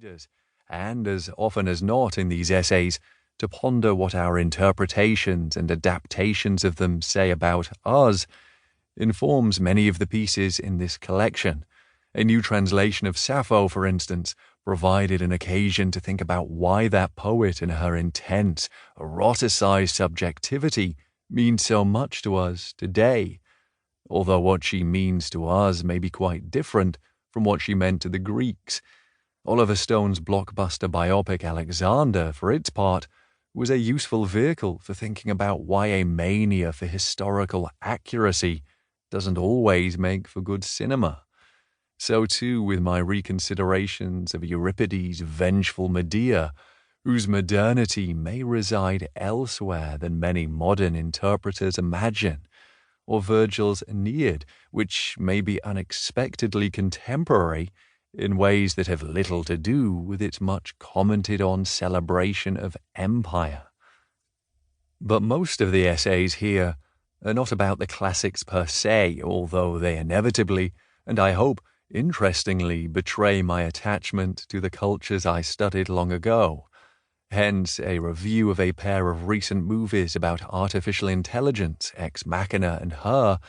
readers, and as often as not in these essays, to ponder what our interpretations and adaptations of them say about us, informs many of the pieces in this collection. A new translation of Sappho, for instance, provided an occasion to think about why that poet and her intense, eroticized subjectivity means so much to us today, although what she means to us may be quite different from what she meant to the Greeks. Oliver Stone's blockbuster biopic Alexander, for its part, was a useful vehicle for thinking about why a mania for historical accuracy doesn't always make for good cinema. So too with my reconsiderations of Euripides' vengeful Medea, whose modernity may reside elsewhere than many modern interpreters imagine, or Virgil's Aeneid, which may be unexpectedly contemporary in ways that have little to do with its much commented-on celebration of empire. But most of the essays here are not about the classics per se, although they inevitably, and I hope interestingly, betray my attachment to the cultures I studied long ago. Hence, a review of a pair of recent movies about artificial intelligence, Ex Machina and Her,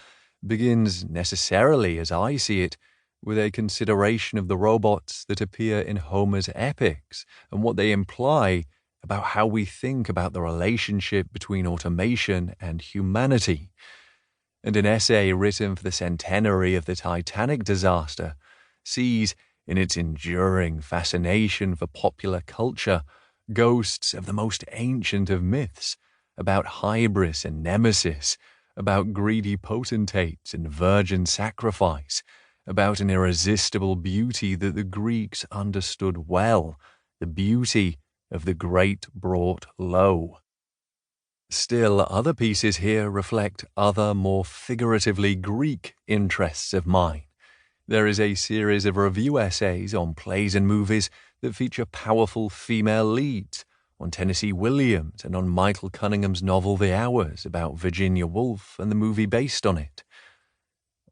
begins necessarily, as I see it, with a consideration of the robots that appear in Homer's epics and what they imply about how we think about the relationship between automation and humanity. And an essay written for the centenary of the Titanic disaster sees, in its enduring fascination for popular culture, ghosts of the most ancient of myths, about hybris and nemesis, about greedy potentates and virgin sacrifice, about an irresistible beauty that the Greeks understood well, the beauty of the great brought low. Still, other pieces here reflect other, more figuratively Greek interests of mine. There is a series of review essays on plays and movies that feature powerful female leads, on Tennessee Williams and on Michael Cunningham's novel The Hours about Virginia Woolf and the movie based on it.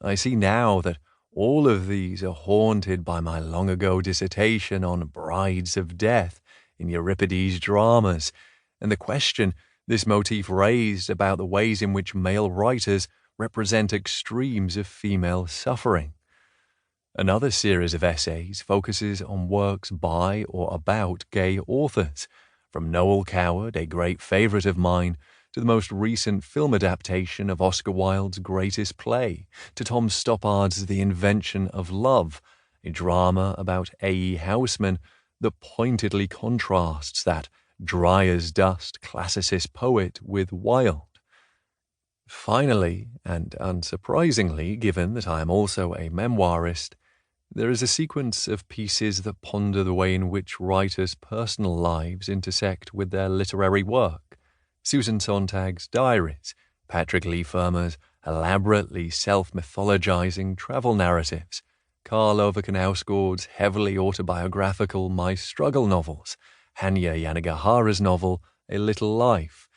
I see now that all of these are haunted by my long-ago dissertation on brides of death in Euripides' dramas, and the question this motif raised about the ways in which male writers represent extremes of female suffering. Another series of essays focuses on works by or about gay authors, from Noël Coward, a great favorite of mine, to the most recent film adaptation of Oscar Wilde's greatest play, to Tom Stoppard's The Invention of Love, a drama about A.E. Housman that pointedly contrasts that dry-as-dust classicist poet with Wilde. Finally, and unsurprisingly, given that I am also a memoirist, there is a sequence of pieces that ponder the way in which writers' personal lives intersect with their literary work. Susan Sontag's diaries, Patrick Leigh Fermor's elaborately self-mythologizing travel narratives, Karl Ove Knausgaard's heavily autobiographical My Struggle novels, Hanya Yanagihara's novel, A Little Life.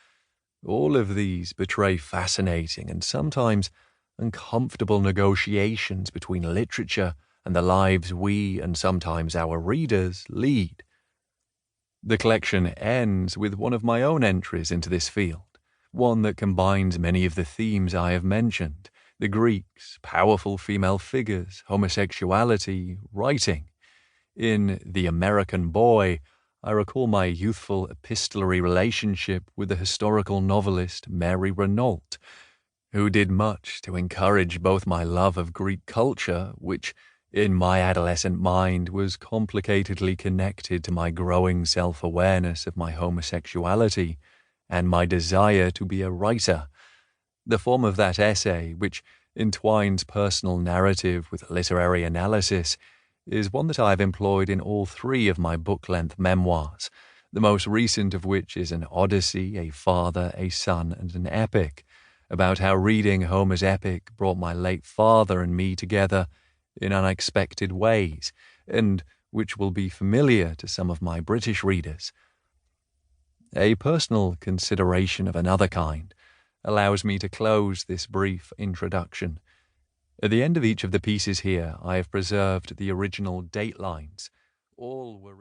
All of these betray fascinating and sometimes uncomfortable negotiations between literature and the lives we and sometimes our readers lead. The collection ends with one of my own entries into this field, one that combines many of the themes I have mentioned: the Greeks, powerful female figures, homosexuality, writing. In The American Boy, I recall my youthful epistolary relationship with the historical novelist Mary Renault, who did much to encourage both my love of Greek culture, which, in my adolescent mind, was complicatedly connected to my growing self-awareness of my homosexuality, and my desire to be a writer. The form of that essay, which entwines personal narrative with literary analysis, is one that I have employed in all three of my book-length memoirs, the most recent of which is an odyssey, a father, a son, and an epic, about how reading Homer's epic brought my late father and me together in unexpected ways, and which will be familiar to some of my British readers. A personal consideration of another kind allows me to close this brief introduction. At the end of each of the pieces here, I have preserved the original date lines. All were written